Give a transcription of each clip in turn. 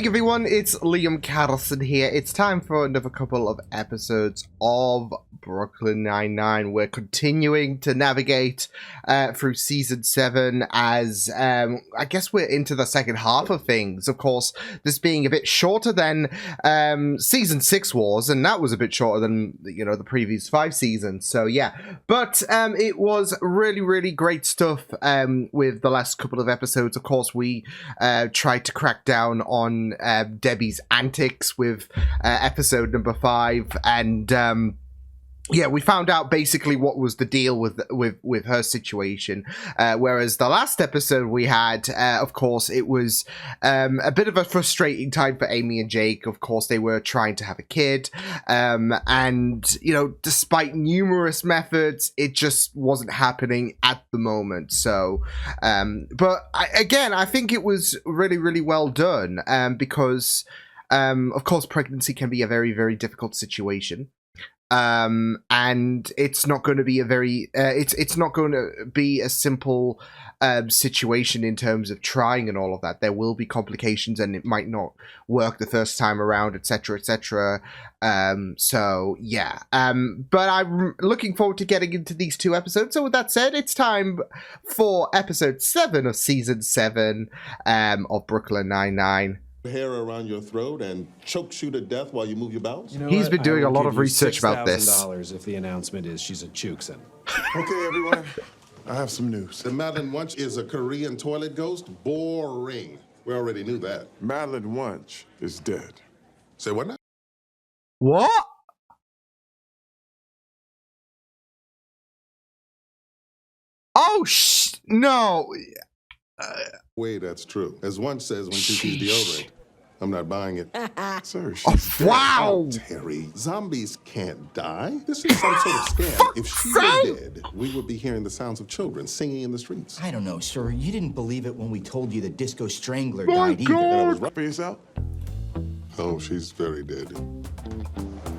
morning, everyone. It's Liam Carlson here. It's time for another couple of episodes of Brooklyn Nine-Nine. We're continuing to navigate through Season 7 as, I guess we're into the second half of things. Of course, this being a bit shorter than Season 6 was, and that was a bit shorter than, you know, the previous 5 seasons. So, yeah. But it was really, really great stuff with the last couple of episodes. Of course, we tried to crack down on Debbie's antics with episode number 5, and yeah, we found out basically what was the deal with her situation. Whereas the last episode we had, of course, it was a bit of a frustrating time for Amy and Jake. Of course, they were trying to have a kid, and you know, despite numerous methods, it just wasn't happening at the moment. So, but I think it was really, really well done, because, of course, pregnancy can be a very, very difficult situation. And it's not going to be a very, it's not going to be a simple situation in terms of trying and all of that. There will be complications, and it might not work the first time around, etc., etc. So yeah. But I'm looking forward to getting into these 2 episodes. So with that said, it's time for episode 7 of season 7 of Brooklyn Nine-Nine. Hair around your throat and chokes you to death while you move your bowels? You know He's what? been doing a lot of research about this. $6,000 if the announcement is she's a Chuksin. Okay, everyone. I have some news. The Madeline Wunsch is a Korean toilet ghost? Boring. We already knew that. Madeline Wunsch is dead. Say what now? What? Oh, no. Way that's true. As Wunsch says when she sees deodorant. I'm not buying it. Sir, she's dead. Wow. Oh, Terry, zombies can't die. This is some sort of scam. If she were dead, we would be hearing the sounds of children singing in the streets. I don't know, sir. You didn't believe it when we told you the Disco Strangler My died either. God. And I was right for yourself. Oh, she's very dead.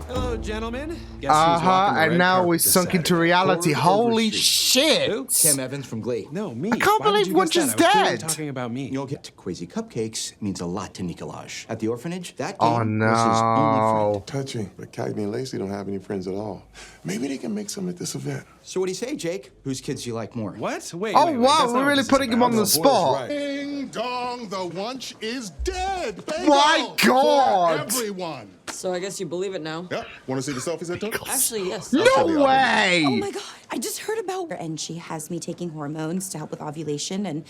Hello, gentlemen. Guess who's walking the And red now carpet we're this sunk into Saturday? reality. Ford Holy Overstreet. shit. Who? Tim Evans from Glee. No, me. I can't Why would believe you Wunsch guess is that? I was clearly dead. talking about me. You'll get Crazy Cupcakes means a lot to Nicolaj. At the orphanage, that Oh, game was his only no. friend. Touching, but Cagney and Lacey don't have any friends at all. Maybe they can make some at this event. So what do you say, Jake? Whose kids do you like more? What? Wait, Oh, wait, wow, that's we're not what really this is putting him about. on the No, boys, spot. right. Ding dong, the Wunsch is dead. Bagel My God. For everyone. So I guess you believe it now? Yep. Want to see the selfies I took? Actually, yes. No way. Oh my god, I just heard about her, and she has me taking hormones to help with ovulation, and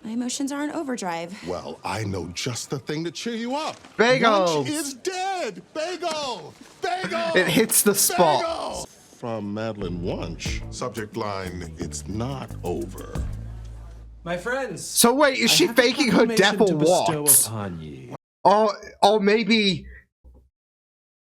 my emotions are in overdrive. Well, I know just the thing to cheer you up. Bagels. Wunsch is dead. Bagel. Bagel. It hits the spot. Bagel. From Madeline Wunsch. Subject line, it's not over. My friends. So wait, is she I have a faking her death or proclamation to what? bestow upon ye. Or maybe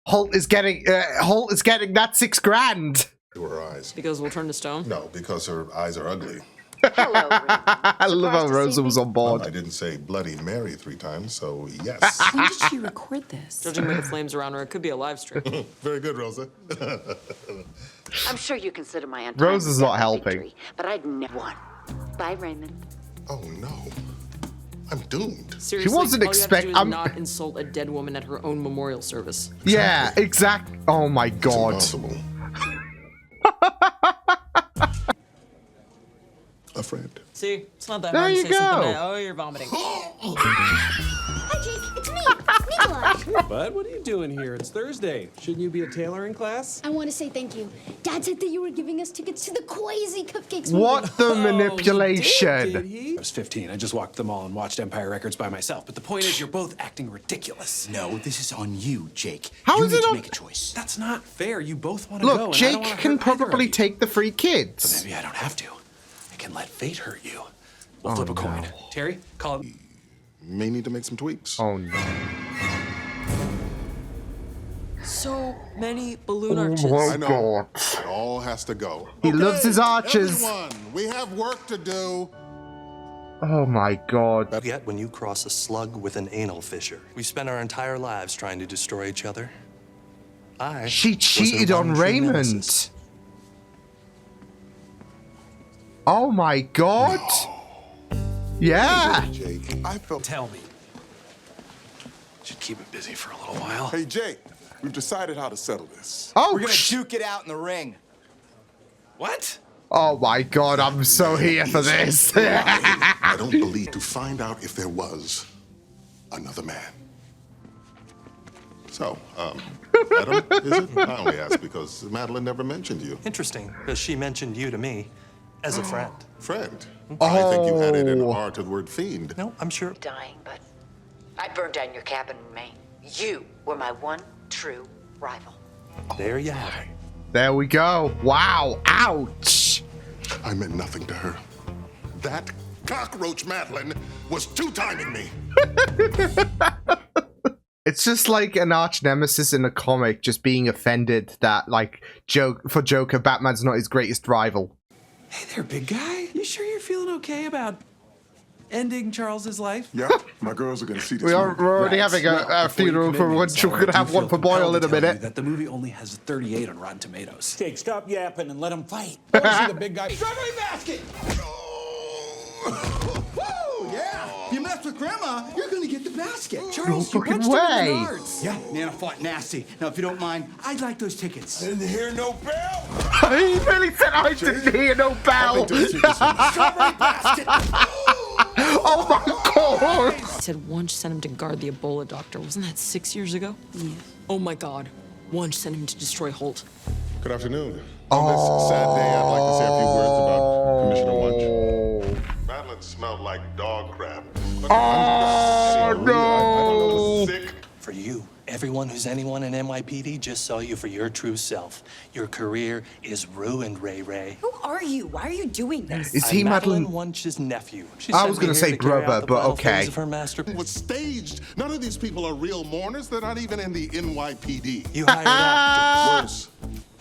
Holt is getting that $6 grand. To her eyes. Because we'll turn to stone? No, because her eyes are ugly. Hello, I love how Rosa was on Well, board. I didn't say Bloody Mary 3 times, so yes. When did she record this? Judging by the flames around her, it could be a live stream. Very good, Rosa. I'm sure you consider my Rose is not helping. victory, but I'd never won. Bye, Raymond. Oh no. I'm doomed. Seriously, wasn't all you have to do is I'm- not insult a dead woman at her own memorial service. Yeah, exactly. Oh my It's god. impossible. A friend. See, it's not that There hard to you say something go. that, oh, you're vomiting. Hi, Jake. It's me, Nicolaj. Bud, what are you doing here? It's Thursday. Shouldn't you be at tailoring class? I want to say thank you. Dad said that you were giving us tickets to the Crazy Cupcakes movie. What the Oh, manipulation? Did he? I was 15. I just walked the mall and watched Empire Records by myself. But the point is, you're both acting ridiculous. No, this is on you, Jake. How you is need it to on- make a choice. That's not fair. You both want to go. Look, and I don't Jake wanna can hurt either probably of you. take the free kids. Maybe I don't have to. I can let fate hurt you. We'll flip a coin. Terry, call it. May need to make some tweaks. Oh no. So many balloon arches. I know. It all has to go. He loves his arches. Everyone, we have work to do. Oh my god. Yet when you cross a slug with an anal fissure. We spent our entire lives trying to destroy each other. She cheated on Raymond. Oh my god. Yeah. Jake, I felt. Tell me. Should keep it busy for a little while. Hey, Jake, we've decided how to settle this. Oh, We're gonna duke it out in the ring. What? oh my god, I'm so here for this. I don't believe to find out if there was another man. So, Adam, is it? I only ask because Madeline never mentioned you. Interesting, because she mentioned you to me as a friend. Friend. I think you added an Oh. R to the word fiend. No, I'm sure. Dying, but I burned down your cabin in Maine. You were my one true rival. There you have it. There we go. Wow. Ouch. I meant nothing to her. That cockroach Madeline was two-timing me. It's just like an arch nemesis in a comic just being offended that, like, Joker, Batman's not his greatest rival. Hey there, big guy. You sure you're feeling okay about ending Charles's life? Yeah, my girls are gonna see this. We're movie. already Right. having Well, a before you funeral come for in, one. Sal, We're I gonna do have feel one for Boyle compelled in a to tell you minute. that the movie only has a 38 on Rotten Tomatoes. Jake, stop yapping and let him fight. I want to see the big guy. Strawberry basket! Woo, yeah! You mess with Grandma, you're gonna get the basket. Charles, No you fucking punched him in way. the nards. Yeah, Nana fought nasty. Now, if you don't mind, I'd like those tickets. Didn't hear no bell. He really said I didn't hear no bell. Strawberry basket! Oh my god. Said Wunsch sent him to guard the Ebola doctor. Wasn't that 6 years ago? Yeah. Oh my god. Wunsch sent him to destroy Holt. Good afternoon. On this sad day, I'd like to say a few words about Commissioner Wunsch. Madeline smelled like dog crap. Oh no. Sick. For you, everyone who's anyone in NYPD just saw you for your true self. Your career is ruined, Ray Ray. Who are you? Why are you doing this? Is he I'm Madeline? Wunsch's nephew. She I sent was me gonna here say to carry out brother, the but final okay. phase of her master. It was staged. None of these people are real mourners. They're not even in the NYPD. You hired actors. Worse,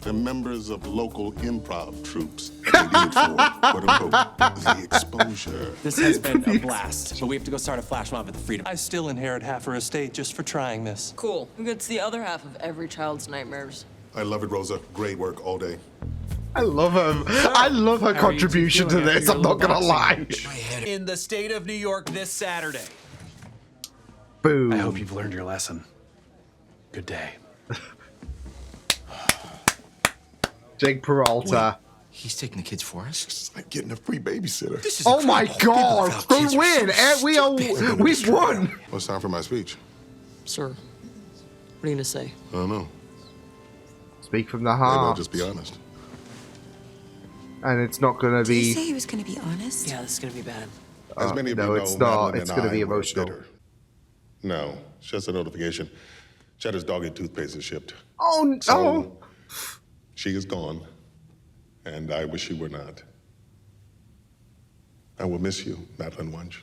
they're members of local improv troops. They do it for, quote unquote, the exposure. This has been a blast, but we have to go start a flash mob at the Freedom. I still inherit half her estate just for trying this. Cool. Who gets the other half of every child's nightmares? I love it, Rosa. Great work all day. I love him. I love her How are you two contribution to feeling after this. your I'm not little gonna lie. boxing match? In the state of New York this Saturday. Boom. I hope you've learned your lesson. Good day. Jake Peralta. He's taking the kids for us. It's like getting a free babysitter. This is Oh my incredible. god. People They without kids are win. so And we've stupid. won. Well, it's time for my speech. Sir, what are you gonna say? I don't know. Speak from the Maybe I'll heart. just be honest. And it's not gonna Did he say be. he was gonna be honest? Yeah, this is gonna be bad. As many of no, you know, it's not. Madeline It's and gonna be I were emotional. bitter. No, it's just a notification. Cheddar's doggy toothpaste is shipped. Oh, So, oh. she is gone, and I wish she were not. I will miss you, Madeline Wunsch.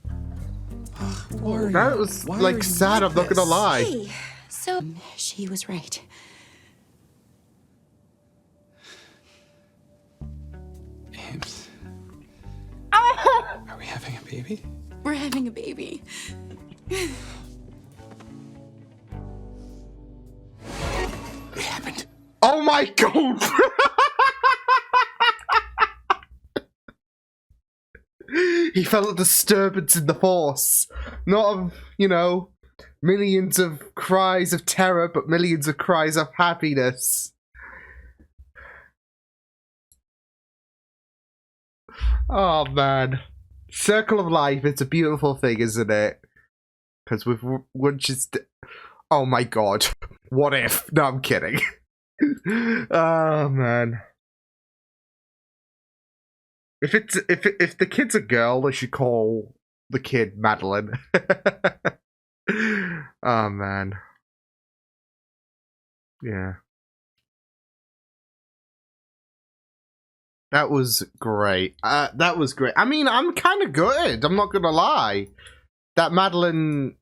That was like sad. I'm not gonna lie. Hey, so she was right. Ames. Are we having a baby? We're having a baby. It happened. Oh my god. He felt a disturbance in the force. Not of, millions of cries of terror, but millions of cries of happiness. Oh man. Circle of life, it's a beautiful thing, isn't it? Because with Wunsch's... Oh my god. What if? No, I'm kidding. Oh man. If the kid's a girl, they should call the kid Madeline. Oh man. Yeah. That was great. That was great. I mean, I'm kind of good. I'm not gonna lie. That Madeline,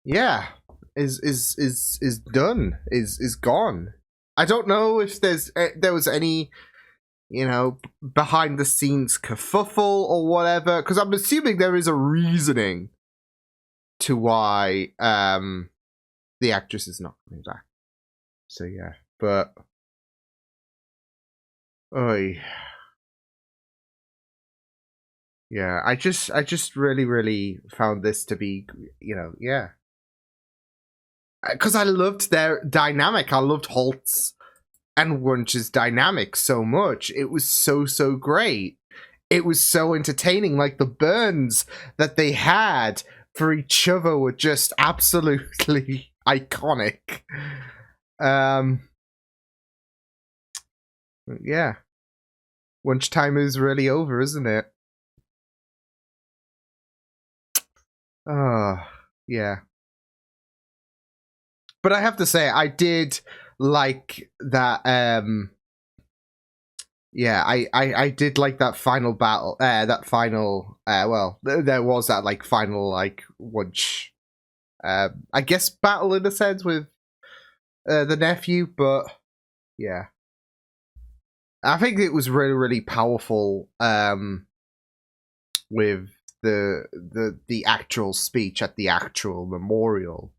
yeah, is done. Is gone. I don't know if there was any, behind the scenes kerfuffle or whatever. Because I'm assuming there is a reasoning to why the actress is not coming back. So yeah, but. Oy. Yeah, I just really, really found this to be, yeah. Because I loved their dynamic. I loved Holt's and Wunsch's dynamic so much. It was so great. It was so entertaining. Like, the burns that they had for each other were just absolutely iconic. Yeah. Wunsch time is really over, isn't it? Oh, yeah. But I have to say, I did like that, yeah, I did like that final battle, that final, well, there was that, like, final, like, Wunsch, I guess battle in a sense with, the nephew, but, yeah. I think it was really, really powerful, with the actual speech at the actual memorial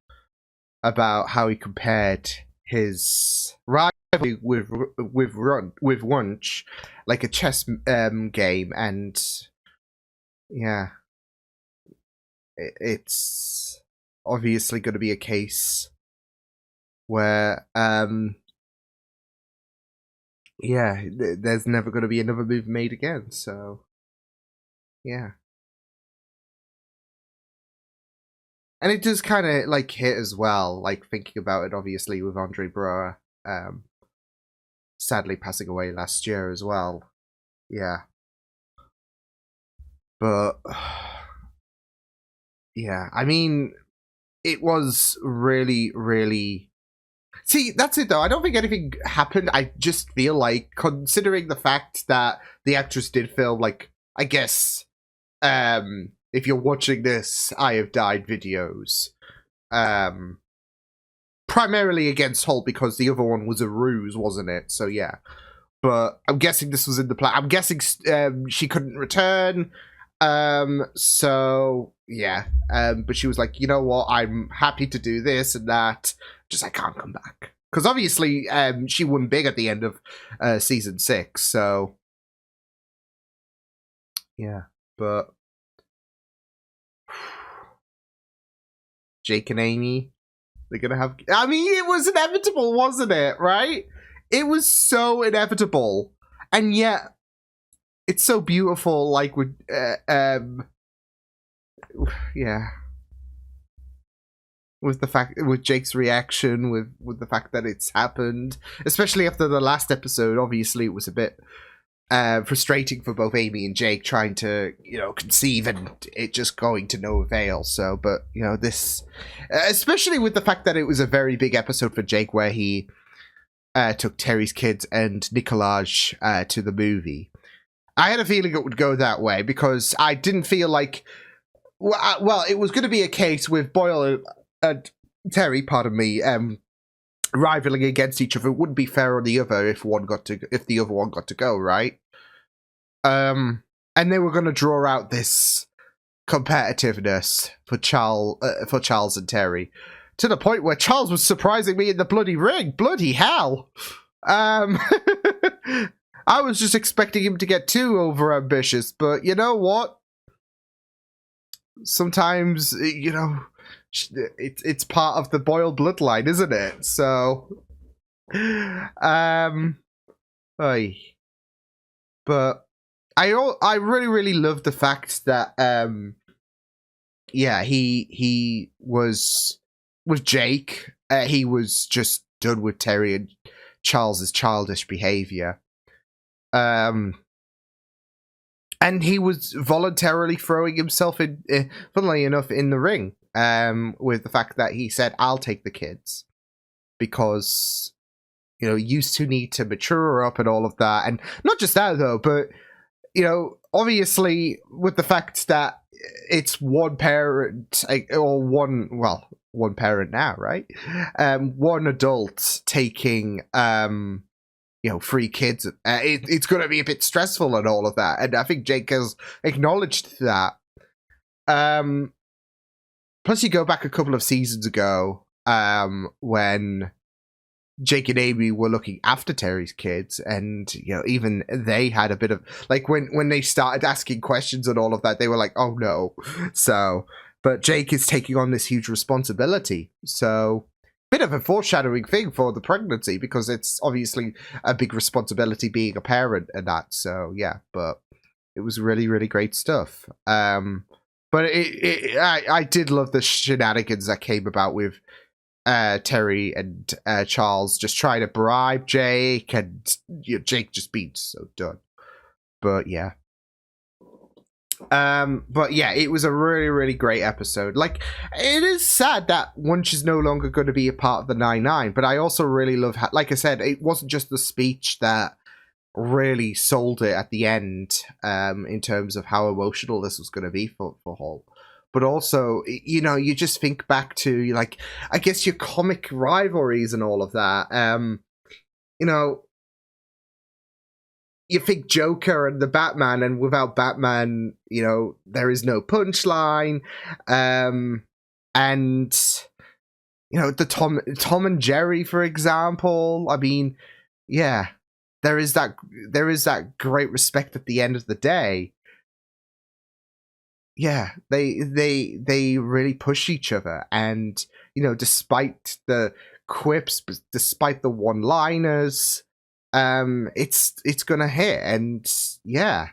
about how he compared his rivalry with Wunsch like a chess game, and yeah, it's obviously going to be a case where yeah, there's never going to be another move made again. So yeah. And it does kind of, like, hit as well, like, thinking about it, obviously, with Andre Brewer, sadly passing away last year as well. Yeah. But, yeah, I mean, it was really, really... See, that's it, though. I don't think anything happened. I just feel like, considering the fact that the actress did film, like, I guess, if you're watching this I Have Died videos, primarily against Holt, because the other one was a ruse, wasn't it? So yeah, but I'm guessing this was in the plan. I'm guessing she couldn't return, so yeah, but she was like, you know what, I'm happy to do this and that, just I can't come back, because obviously she won big at the end of season 6, so yeah. But Jake and Amy, they're gonna have... I mean, it was inevitable, wasn't it? Right? It was so inevitable, and yet it's so beautiful. Like, with yeah, with the fact, with Jake's reaction, with the fact that it's happened, especially after the last episode. Obviously, it was a bit frustrating for both Amy and Jake, trying to, conceive, and it just going to no avail. So, but, this, especially with the fact that it was a very big episode for Jake, where he took Terry's kids and Nicolaj to the movie. I had a feeling it would go that way, because I didn't feel like, well, it was going to be a case with Boyle and Terry, pardon me, rivaling against each other. It wouldn't be fair on the other if the other one got to go, right? And they were going to draw out this competitiveness for Charles and Terry, to the point where Charles was surprising me in the bloody ring. Bloody hell! I was just expecting him to get too over ambitious, but you know what? Sometimes, it's part of the Boyle bloodline, isn't it? So, but I really, really love the fact that yeah, he was with Jake. He was just done with Terry and Charles's childish behavior. And he was voluntarily throwing himself in, funnily enough, in the ring. With the fact that he said, I'll take the kids, because, you two need to mature up and all of that. And not just that, though, but, obviously, with the fact that it's one parent, or one parent now, right? One adult taking, 3 kids, it's going to be a bit stressful and all of that. And I think Jake has acknowledged that. Plus, you go back a couple of seasons ago, when Jake and Amy were looking after Terry's kids, and you know, even they had a bit of like when they started asking questions and all of that, they were like, "Oh no!" So, but Jake is taking on this huge responsibility. So, bit of a foreshadowing thing for the pregnancy because it's obviously a big responsibility being a parent and that. So, yeah, but it was really, really great stuff. But I did love the shenanigans that came about with Terry and Charles just trying to bribe Jake, and you know, Jake just being so done. But yeah. But yeah, it was a really, really great episode. Like, it is sad that Wunsch is no longer going to be a part of the 9-9, but I also really love how, like I said, it wasn't just the speech that really sold it at the end, in terms of how emotional this was going to be for Holt. But also, you know, you just think back to, like, I guess your comic rivalries and all of that. You know, you think Joker and the Batman, and without Batman, you know, there is no punchline. And, you know, the Tom and Jerry, for example. I mean, yeah, there is that great respect at the end of the day. Yeah, they really push each other, and you know, despite the quips, despite the one-liners, it's gonna hit, and yeah,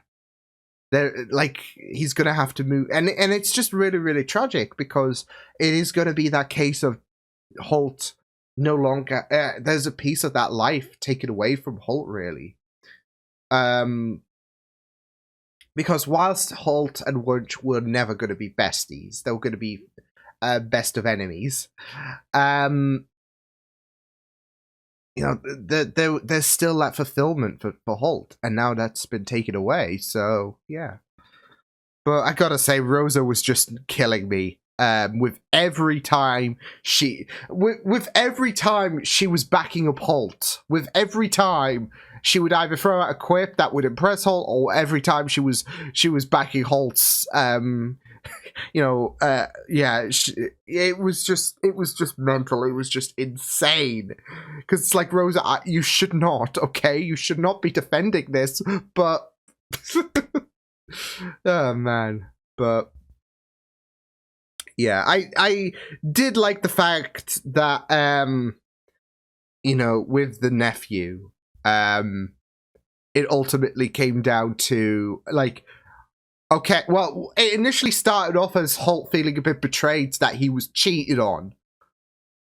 they're like, he's gonna have to move, and it's just really, really tragic because it is gonna be that case of Holt no longer. There's a piece of that life taken away from Holt, really. Because whilst Holt and Wunsch were never going to be besties, they were going to be best of enemies. You know, there's still that fulfillment for Holt, and now that's been taken away. So yeah, but I gotta say, Rosa was just killing me. With every time she was backing up Holt, with every time she would either throw out a quip that would impress Holt, or every time she was backing Holt's, it was just mental. It was just insane. Because it's like, Rosa, you should not, okay? You should not be defending this, but oh man, but yeah, I did like the fact that you know, with the nephew, it ultimately came down to, like, okay, well, it initially started off as Holt feeling a bit betrayed that he was cheated on,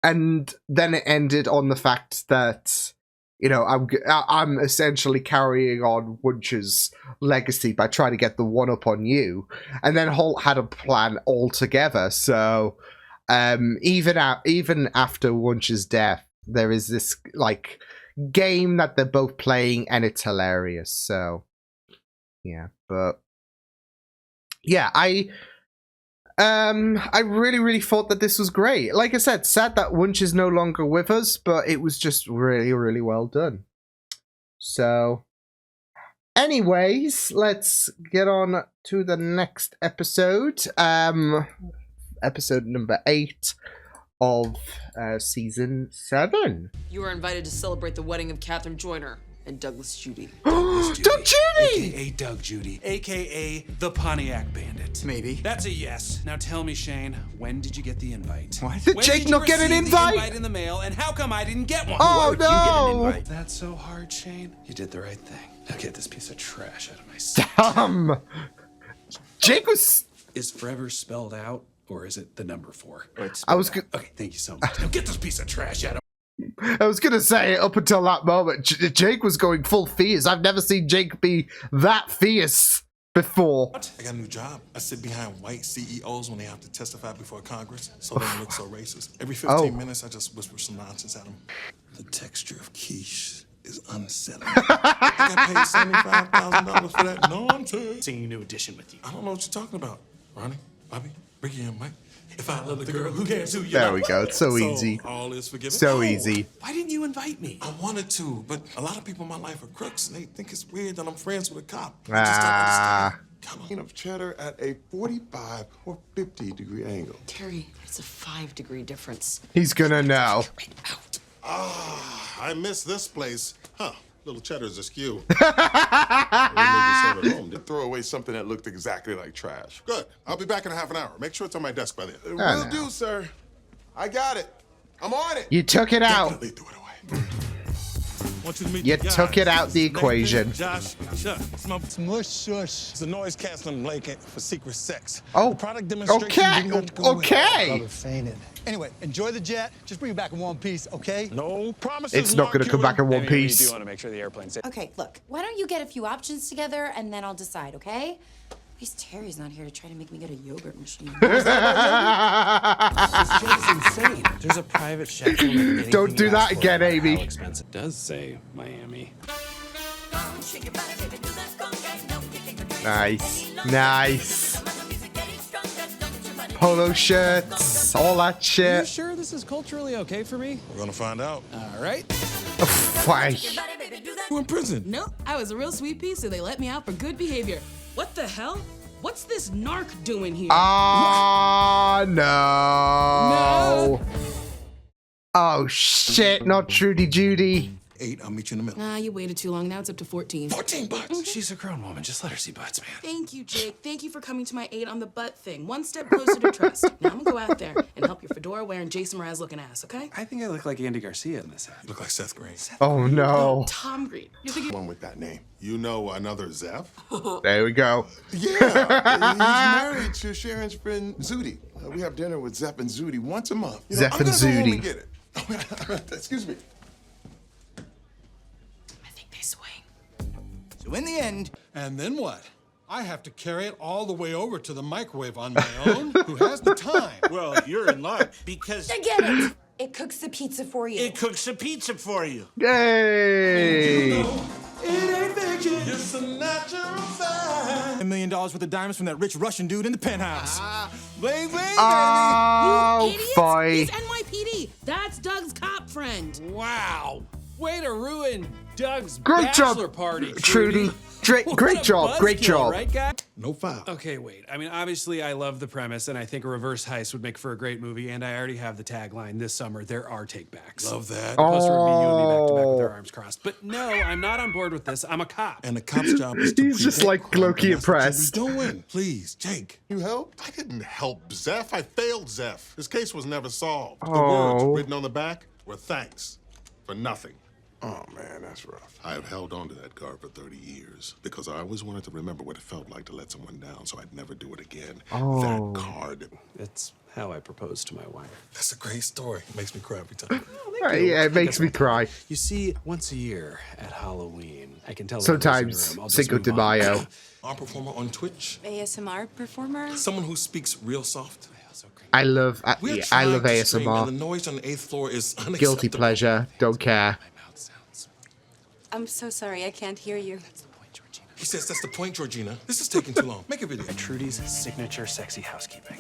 and then it ended on the fact that, you know, I'm essentially carrying on Wunsch's legacy by trying to get the one-up on you. And then Holt had a plan altogether. So even after Wunsch's death, there is this, like, game that they're both playing, and it's hilarious. So yeah, but yeah, I really, really thought that this was great. Like I said, sad that Wunsch is no longer with us, but it was just really, really well done. So, anyways, let's get on to the next episode. Episode number 8 of season 7. You are invited to celebrate the wedding of Catherine Joyner and Douglas Judy. Doug Judy! AKA Doug Judy, AKA the Pontiac Bandit. Maybe. That's a yes. Now tell me, Shane, when did you get the invite? What? Did When Jake did you not get an receive the invite? invite in the mail, and how come I didn't get one? Oh, Why would you get an no! invite? That's so hard, Shane. You did the right thing. Now get this piece of trash out of my Jake was... Is forever spelled out, or is it the number 4? I was good. Okay, thank you so much. Now get this piece of trash out of I was gonna say, up until that moment, Jake was going full fierce. I've never seen Jake be that fierce before. I got a new job. I sit behind white CEOs when they have to testify before Congress, so they don't look so racist. Every 15 minutes, I just whisper some nonsense at them. The texture of quiche is unsettling. I got paid $75,000 for that nonsense. singing New Edition with you. I don't know what you're talking about. Ronnie, Bobby, Ricky, and Mike. If I love the girl, who cares who you There know? we go. It's so easy. All is forgiven. So easy. Why didn't you invite me? I wanted to, but a lot of people in my life are crooks, and they think it's weird that I'm friends with a cop. I just don't understand. Come on. Of cheddar at a 45 or 50 degree angle. Terry, it's a 5-degree difference. He's gonna know. I miss this place. Huh. Little Cheddar's askew. Throw away something that looked exactly like trash. Good. I'll be back in half an hour. Make sure it's on my desk by then. Will do, sir. I got it. I'm on it. You took it out. Definitely threw it away. You took it out the equation. Josh, Chuck, Smush, shush. it's a noise canceling blanket for secret sex. Oh, The product demonstration okay, didn't have to go okay. Brother fainted. Anyway, enjoy the jet. Just bring it back in one piece, okay? in. No promises. It's not going to come back in one piece. want to make sure the airplane's safe. Okay, look, why don't you get a few options together and then I'll decide, okay? At least Terry's not here to try to make me get a yogurt machine. This jet's insane. There's a private chef. Don't do that again, Amy. How expensive it does say Miami. Nice. Nice. Polo shirts, all that Are you shit. sure this is culturally okay for me? We're gonna find out. All right. Why? You in prison? Nope, I was a real sweet pea, so they let me out for good behavior. What the hell? What's this narc doing here? Ah, no. Oh, shit, not Trudy Judy. 8, I'll meet you in the middle. You waited too long. Now it's up to 14. 14 bucks. She's a grown woman. Just let her see butts, man. Thank you, Jake. Thank you for coming to my aid on the butt thing. One step closer to trust. Now I'm gonna go out there and help your fedora-wearing Jason Mraz looking ass, okay? I think I look like Andy Garcia in this ad. You look like Seth Green. Oh, no. Tom Green. You're thinking One with that name. You know another Zeph? There we go. Yeah, he's married to Sharon's friend Zudi. We have dinner with Zeph and Zudi once a month. You know, Zeph I'm and gonna go home Zudi. and get it. Excuse me. I think they swing. So in the end, And then what? I have to carry it all the way over to the microwave on my own? Who has the time? Well, you're in luck because I get it. It cooks the pizza for you. it cooks the pizza for you. Yay. It's a natural fact. $1 million worth of diamonds from that rich Russian dude in the penthouse. Bling, bling, Oh, You idiots! boy. He's NYPD. That's Doug's cop friend. Wow. Way to ruin Doug's Great job, bachelor party, Trudy. Great What a job, great buzzkill, job. right, guy? No foul. Okay, wait. I mean, obviously, I love the premise, and I think a reverse heist would make for a great movie. And I already have the tagline this summer: "There are takebacks." Love that. Plus, it would be you and me back to back with our arms crossed. But no, I'm not on board with this. I'm a cop. And the cop's job is to He's just prevent like crime, low-key and that's what you impressed. be doing. Please, Jake. You helped? I didn't help Zeph. I failed Zeph. His case was never solved. The words Oh. written on the back were thanks for nothing. Oh, man, that's rough. I have held on to that card for 30 years because I always wanted to remember what it felt like to let someone down so I'd never do it again. Oh. That card. It's how I proposed to my wife. That's a great story. It makes me cry every time. Yeah, it makes me cry. You see, once a year at Halloween, I can tell. Sometimes Cinco de Mayo. Our performer on Twitch, ASMR performer? someone who speaks real soft. I love We're yeah, I love trying to scream, and the ASMR. noise on the 8th floor is unacceptable. Guilty pleasure. Don't care. I'm so sorry, I can't hear you. He says that's the point, Georgina. This is taking too long. Make a video. Trudy's signature sexy housekeeping.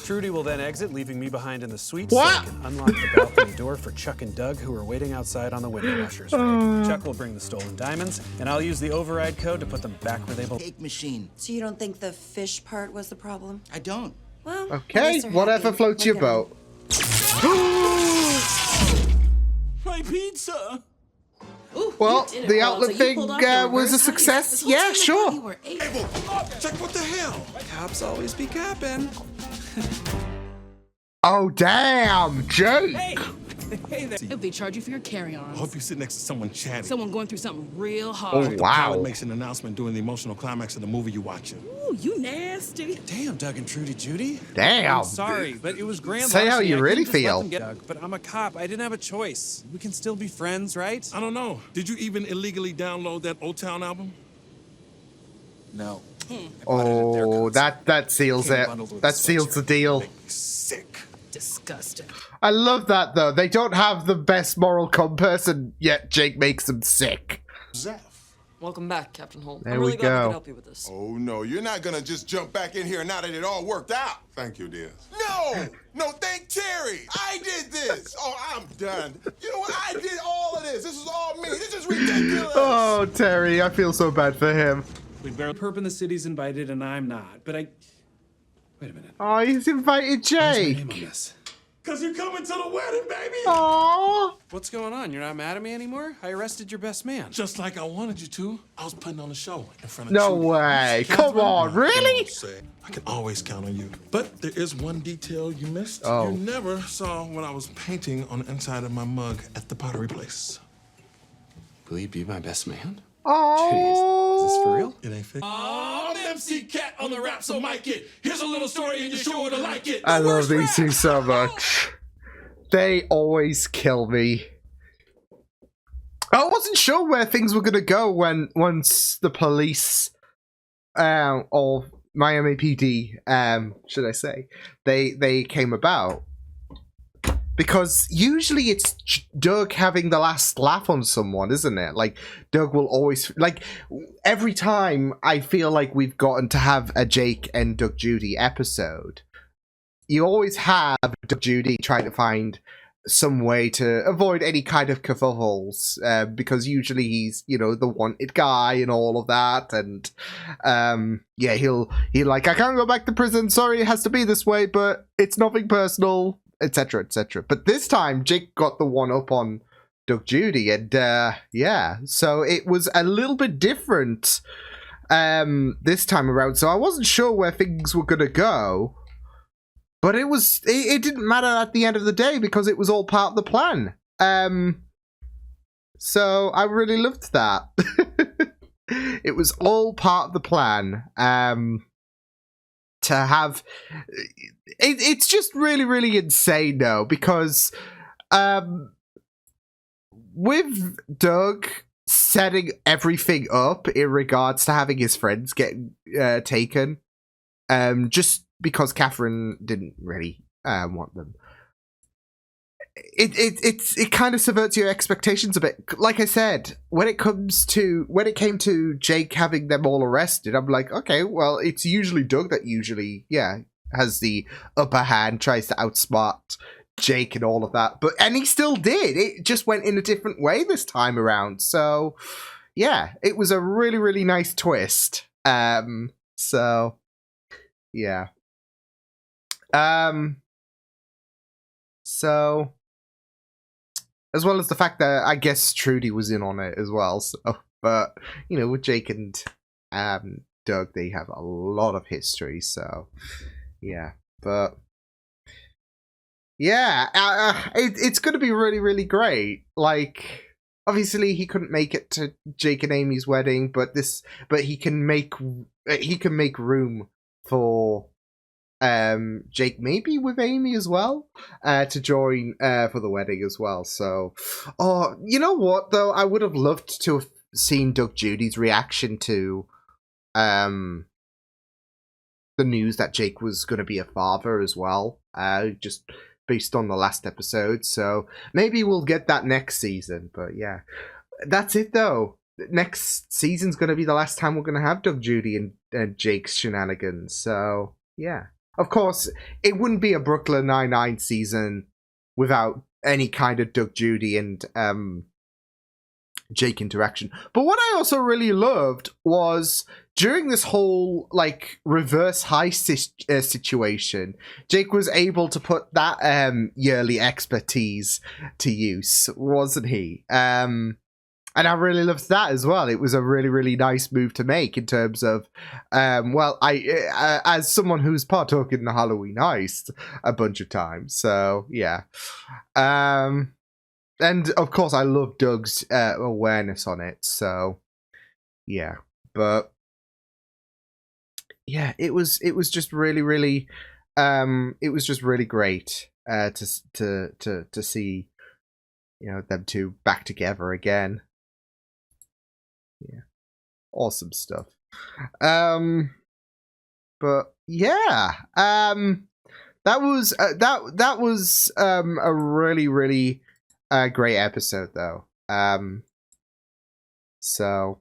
Trudy will then exit, leaving me behind in the suite so I can unlock the balcony door for Chuck and Doug, who are waiting outside on the window washers. Chuck will bring the stolen diamonds, and I'll use the override code to put them back where they belong. Cake machine. So you don't think the fish part was the problem? I don't. Well, at Okay, least they're whatever happy. floats your Look at 'em. boat. My pizza. Ooh, Well, you did it, the Paul. outlet So you thing pulled off the was a reverse heist. success. This whole Yeah, time I sure. thought you were able. Check what the hell? Cops always be copping. Oh, damn, Jake. Hey there. If they charge you for your I carry-ons. hope you sit next to someone chatty. Someone going through something real Oh, hard. The wow. pilot makes an announcement during the emotional climax of the movie you're watching. Ooh, you nasty. Damn, Doug and Trudy Judy. Damn. I'm sorry, but it was grand. Say how larceny. you I really couldn't just let feel. them get Doug, but I'm a cop. I didn't have a choice. We can still be friends, right? I don't know. Did you even illegally download that Old Town album? No. Oh, that seals it. That seals the deal. Sick. Disgusting. I love that though. They don't have the best moral compass, and yet Jake makes them sick. Zeph. Welcome back, Captain Holt. There I'm really we glad we go. could help you with this. Oh, no, you're not gonna just jump back in here now that it all worked out. Thank you, dear. No, thank Terry. I did this. Oh, I'm done. You know what? I did all of this. This is all me. This is ridiculous. Oh, Terry, I feel so bad for him. We barely. Perp in the city's invited, and I'm not. But I. Wait a minute. Oh, he's invited Where's my name on Jake. this? Cause you're coming to the wedding, baby. Aww. What's going on? You're not mad at me anymore? I arrested your best man. Just like I wanted you to. I was putting on a show in front of No Judy. way. Come Catherine, on, my really? fiancée. I can always count on you. But there is one detail you missed. Oh. You never saw what I was painting on the inside of my mug at the pottery place. Will you be my best man? Oh. Jeez, is this for real? It ain't fake. I'm MC Cat on the rap, so mic it. Here's a little story and you're sure to like it. I love these two so much. They always kill me. I wasn't sure where things were gonna go once the police, or Miami PD, should I say, they came about. Because usually it's Doug having the last laugh on someone, isn't it? Like, Doug will always... Like, every time I feel like we've gotten to have a Jake and Doug Judy episode, you always have Doug Judy trying to find some way to avoid any kind of kerfuffles, because usually he's, you know, the wanted guy and all of that, and yeah, he'll like, I can't go back to prison, sorry, it has to be this way, but it's nothing personal, etc, etc. But this time Jake got the one up on Doug Judy, and yeah, so it was a little bit different this time around, so I wasn't sure where things were gonna go. But it didn't matter at the end of the day because it was all part of the plan. So I really loved that. It was all part of the plan. To have... It's just really, really insane though, because with Doug setting everything up in regards to having his friends get taken, just because Catherine didn't really want them. It kind of subverts your expectations a bit. Like I said, when it came to Jake having them all arrested, I'm like, okay, well, it's usually Doug that usually, yeah, has the upper hand, tries to outsmart Jake and all of that. And he still did. It just went in a different way this time around. So, yeah, it was a really, really nice twist. So, yeah. So, as well as the fact that I guess Trudy was in on it as well. So, but you know, with Jake and Doug, they have a lot of history. So, yeah. But yeah, it's going to be really, really great. Like, obviously, he couldn't make it to Jake and Amy's wedding, but he can make room for Jake, maybe with Amy as well, to join for the wedding as well. So, oh, you know what though? I would have loved to have seen Doug Judy's reaction to the news that Jake was going to be a father as well, just based on the last episode. So maybe we'll get that next season. But yeah, that's it though. Next season's going to be the last time we're going to have Doug Judy and Jake's shenanigans. So yeah. Of course, it wouldn't be a Brooklyn Nine-Nine season without any kind of Doug Judy and Jake interaction. But what I also really loved was during this whole like reverse heist situation, Jake was able to put that yearly expertise to use, wasn't he? And I really loved that as well. It was a really, really nice move to make in terms of, well, as someone who's partook in the Halloween heist a bunch of times. So, yeah. And, of course, I love Doug's awareness on it. So, yeah. But, yeah, it was just really, really, it was just really great to see, you know, them two back together again. Yeah, awesome stuff. But yeah, that was a really, really great episode though. So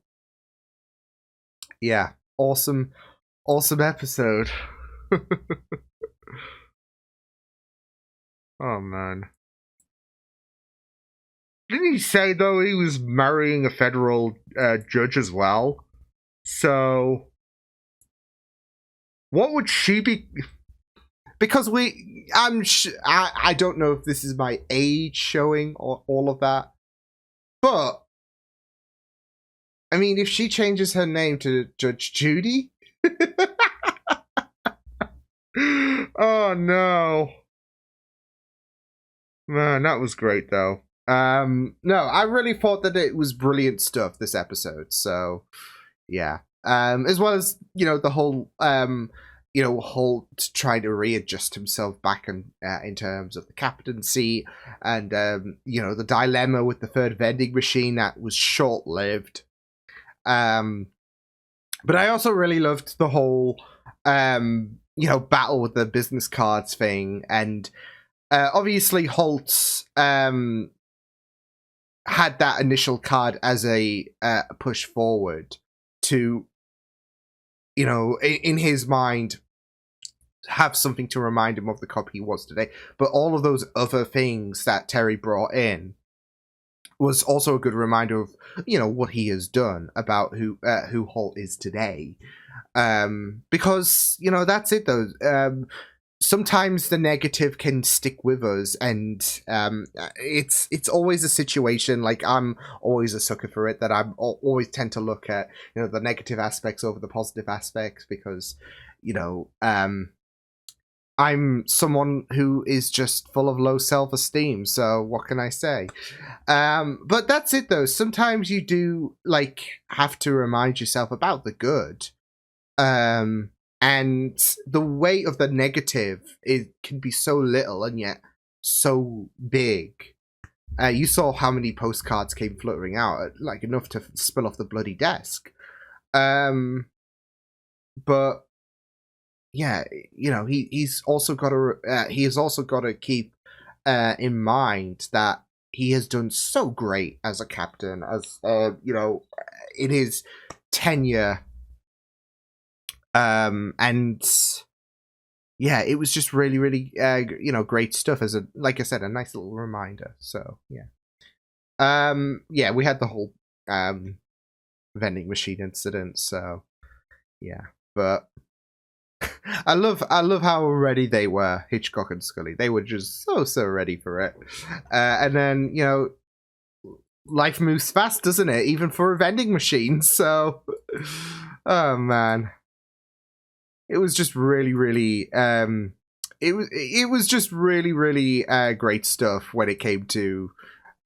yeah, awesome episode. Oh man. Didn't he say, though, he was marrying a federal judge as well? So, what would she be... because I don't know if this is my age showing or all of that, but I mean, if she changes her name to Judge Judy, oh no, man, that was great though. No, I really thought that it was brilliant stuff this episode. So yeah, as well as the whole Holt trying to readjust himself back in terms of the captaincy, and the dilemma with the third vending machine that was short lived. But I also really loved the whole battle with the business cards thing, and obviously Holt had that initial card as a push forward to, in his mind, have something to remind him of the cop he was today. But all of those other things that Terry brought in was also a good reminder of, what he has done about who Holt is today. Because, that's it though. Sometimes the negative can stick with us, and it's always a situation, like I'm always a sucker for it, that I'm always tend to look at the negative aspects over the positive aspects, because I'm someone who is just full of low self-esteem, so what can I say? But that's it though. Sometimes you do have to remind yourself about the good. And the weight of the negative can be so little and yet so big. You saw how many postcards came fluttering out, enough to spill off the bloody desk. But yeah, he's also got to keep in mind that he has done so great as a captain, as in his tenure. And yeah, it was just really, really, great stuff as like I said, a nice little reminder. So yeah, yeah, we had the whole vending machine incident. So yeah, but I love how ready they were, Hitchcock and Scully. They were just so ready for it. And then life moves fast, doesn't it? Even for a vending machine. So, oh man. It was just really, really, it was just really, really great stuff when it came to,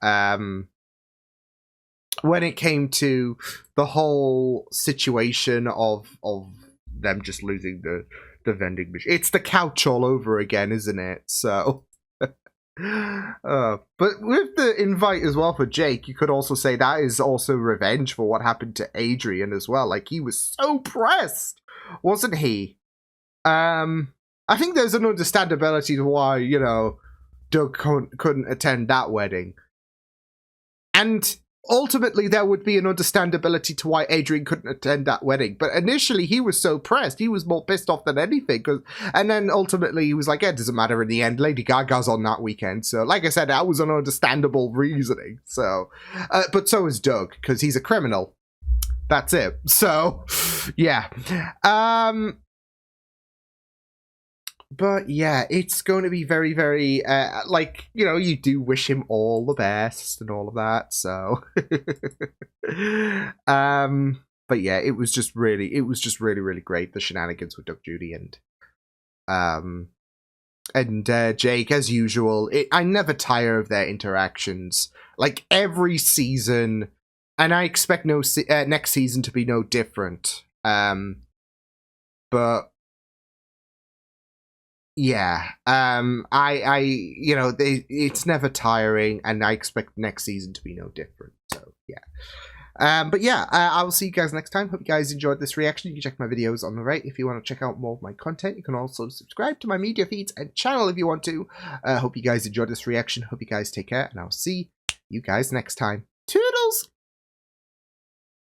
the whole situation of them just losing the vending machine. It's the couch all over again, isn't it? So, but with the invite as well for Jake, you could also say that is also revenge for what happened to Adrian as well. He was so pressed, wasn't he? I think there's an understandability to why, Doug couldn't attend that wedding. And ultimately, there would be an understandability to why Adrian couldn't attend that wedding. But initially, he was so pressed. He was more pissed off than anything. And then ultimately, he was like, it doesn't matter in the end. Lady Gaga's on that weekend. So, like I said, that was an understandable reasoning. So, but so is Doug, because he's a criminal. That's it. So, yeah. But yeah, it's going to be very, very, you do wish him all the best and all of that, so. But yeah, it was just really, really great, the shenanigans with Doug Judy and Jake, as usual. I never tire of their interactions. Every season, and I expect next season to be no different. But yeah, it's never tiring, and I expect next season to be no different. So yeah, but yeah, I will see you guys next time. Hope you guys enjoyed this reaction. You can check my videos on the right if you want to check out more of my content. You can also subscribe to my media feeds and channel if you want to. Hope you guys enjoyed this reaction. Hope you guys take care, and I'll see you guys next time. Toodles!